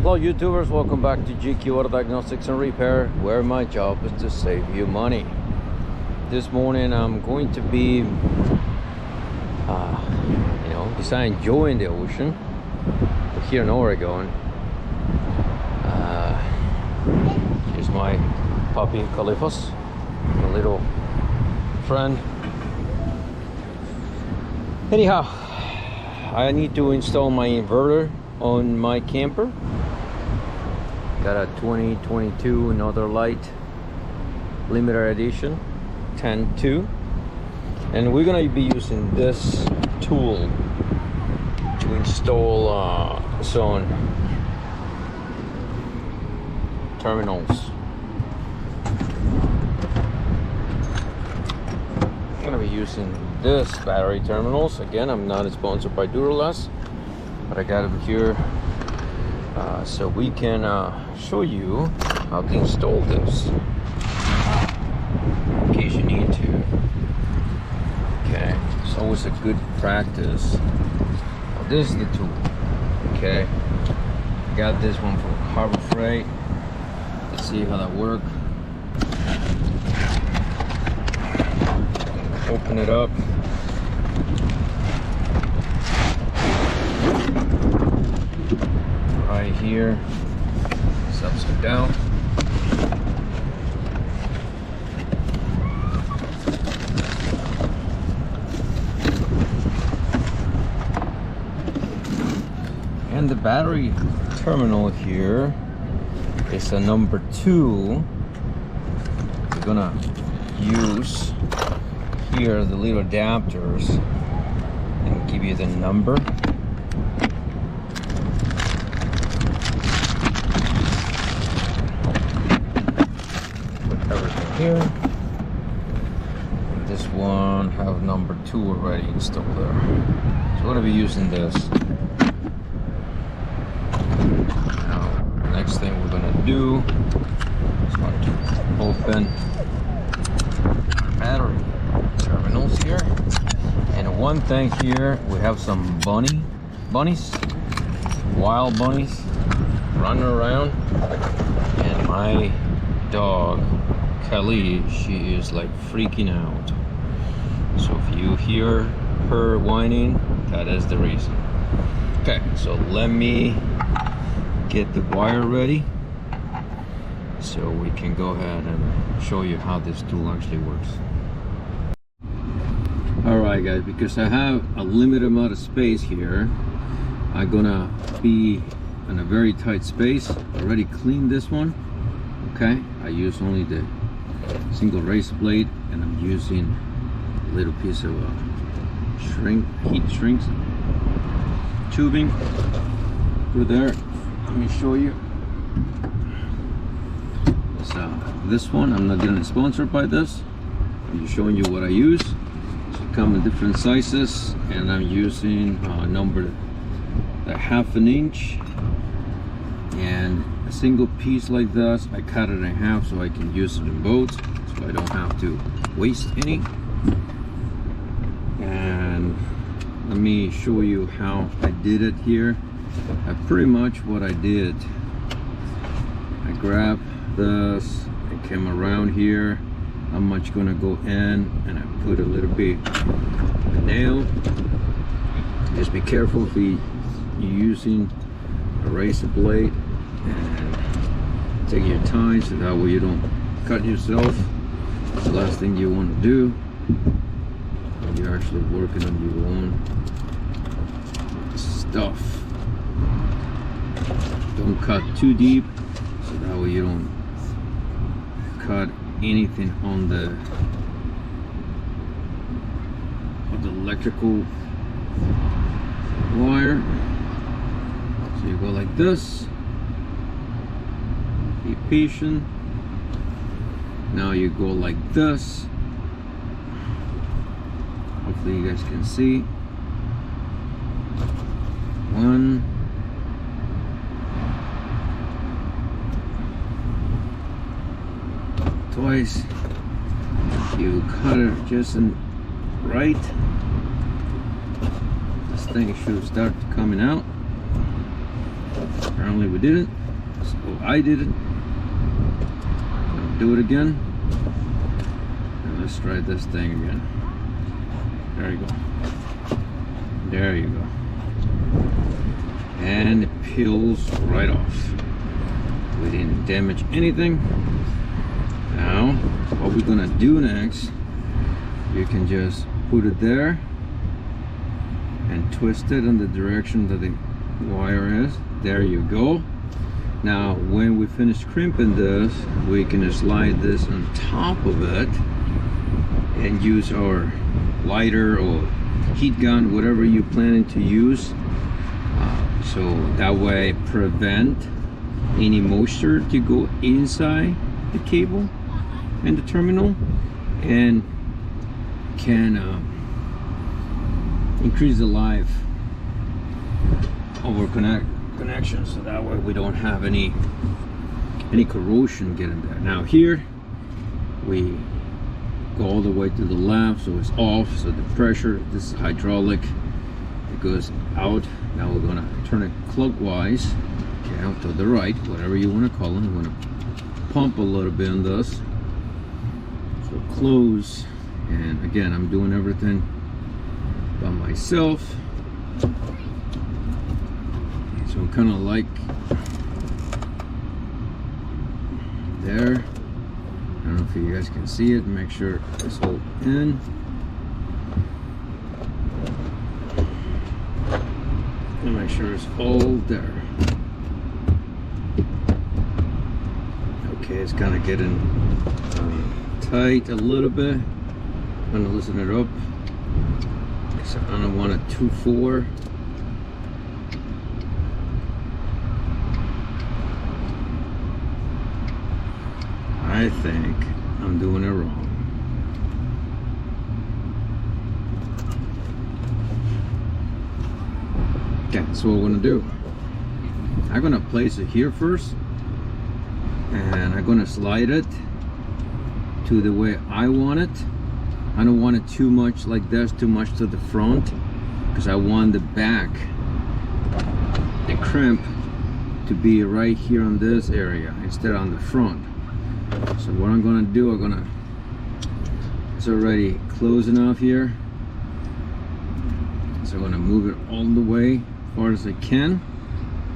Hello YouTubers, welcome back to GQ Auto Diagnostics and Repair, where my job is to save you money. This morning I'm going to be deciding enjoying the ocean. We're here in Oregon. Here's my puppy Calyphus, my little friend. Anyhow, I need to install my inverter on my camper. Got a 2022 Northern Light limited edition 10.2, and we're gonna be using this tool to install some terminals. I'm gonna be using this battery terminals. Again, I'm not sponsored by Duralast, but I got them here so we can show you how to install this in case you need to. Okay, it's always a good practice. Well, this is the tool. Okay, I got this one from Harbor Freight. Let's see how that works. Open it up. Right here, it's upside down. And the battery terminal here is a number 2. We're gonna use here the little adapters and give you the number. Here, and this one have number 2 already installed there, so we're going to be using this. Now, next thing we're going to do is going to open battery terminals here. And one thing here, we have some bunnies, wild bunnies running around, and my dog Kelly, she is like freaking out. So if you hear her whining, that is the reason. Okay, so let me get the wire ready so we can go ahead and show you how this tool actually works. Alright guys, because I have a limited amount of space here, I'm gonna be in a very tight space. Already cleaned this one. Okay, I use only the single razor blade, and I'm using a little piece of heat shrinks tubing through there. Let me show you. So this one, I'm not getting sponsored by this. I'm just showing you what I use. So it come in different sizes, and I'm using number a 1/2 inch, and a single piece like this, I cut it in half so I can use it in both, so I don't have to waste any. And let me show you how I did it here. Pretty much what I did, I grabbed this, I came around here, how much gonna go in, and I put a little bit of a nail. Just be careful if you're using a razor blade, and take your time so that way you don't cut yourself. It's the last thing you want to do when you're actually working on your own stuff. Don't cut too deep so that way you don't cut anything on the electrical wire. So you go like this. Be patient. Now you go like this. Hopefully you guys can see. 1, 2. You cut it just in right. This thing should start coming out. Apparently we didn't, so I did it. I'll do it again. And let's try this thing again. There you go. There you go. And it peels right off. We didn't damage anything. Now, what we're gonna do next, you can just put it there and twist it in the direction that the wire is. There you go. Now, when we finish crimping this, we can slide this on top of it and use our lighter or heat gun, whatever you're planning to use. So that way prevent any moisture to go inside the cable and the terminal, and can increase the life of our connection, so that way we don't have any corrosion getting there. Now here we go all the way to the left, so it's off, so the pressure, this is hydraulic, it goes out. Now we're gonna turn it clockwise, okay, to the right, whatever you want to call it. I'm gonna pump a little bit on this, so close. And again, I'm doing everything by myself, so I'm kind of like there. I don't know if you guys can see it. Make sure it's all in. And make sure it's all there. Okay, it's kind of getting tight a little bit. I'm gonna loosen it up because I don't want it too far. I think I'm doing it wrong. Okay, so what we're gonna do, I'm gonna place it here first, and I'm gonna slide it to the way I want it. I don't want it too much like this, too much to the front, because I want the back, the crimp, to be right here on this area instead on the front. So what I'm gonna do, it's already close enough here, so I'm gonna move it all the way as far as I can,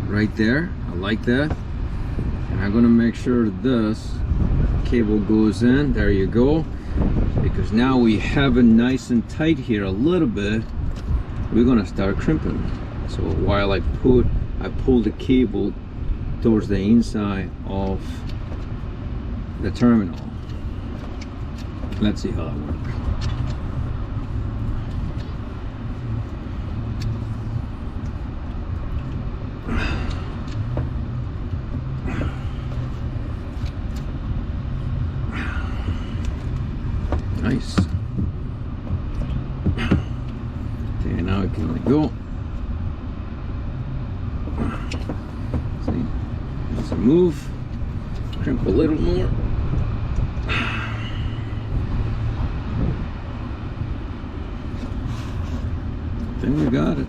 right there. I like that. And I'm gonna make sure this cable goes in. There you go. Because now we have it nice and tight here a little bit, we're gonna start crimping. So while I pull the cable towards the inside of the terminal. Let's see how that works. Nice. Okay, now I can let go. See, let's move, crimp a little more. I think we got it.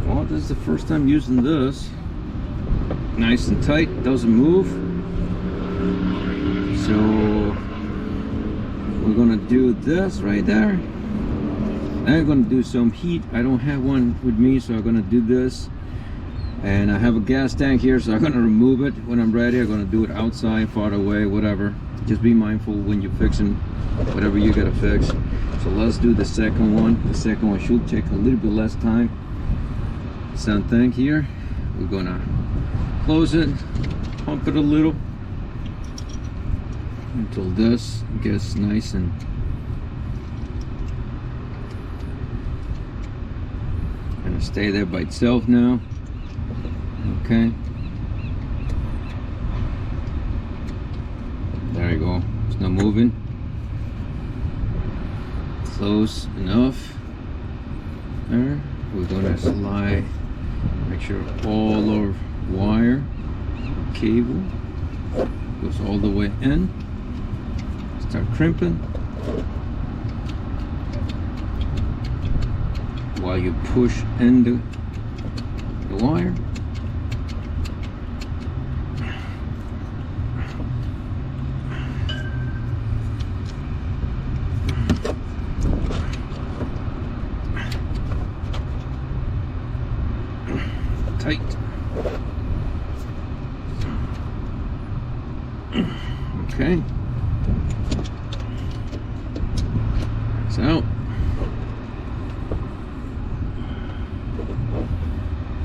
Well, this is the first time using this. Nice and tight, doesn't move. So we're gonna do this right there. I'm gonna do some heat. I don't have one with me, so I'm gonna do this. And I have a gas tank here, so I'm gonna remove it when I'm ready. I'm gonna do it outside, far away, whatever. Just be mindful when you're fixing whatever you gotta fix. So let's do the second one. The second one should take a little bit less time. Same thing here. We're gonna close it, pump it a little until this gets nice and gonna stay there by itself now. Okay, there you go. It's not moving. Close enough. There. We're gonna slide. Make sure all our wire cable goes all the way in. Start crimping while you push into the wire. Tight. Okay. It's out.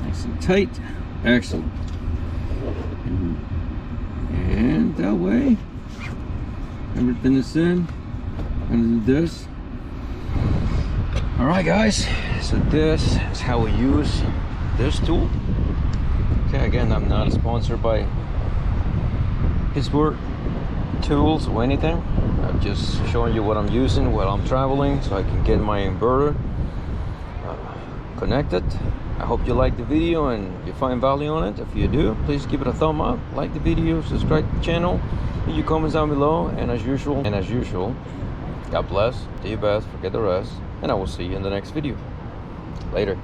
Nice and tight. Excellent. And that way, everything is in. And this. Alright guys, so this is how we use this tool. Okay, again, I'm not sponsored by Pittsburgh tools or anything. I'm just showing you what I'm using while I'm traveling so I can get my inverter connected. I hope you like the video and you find value on it. If you do, please give it a thumb up, like the video, subscribe to the channel, leave your comments down below, and as usual, God bless, do your best, forget the rest, and I will see you in the next video. Later.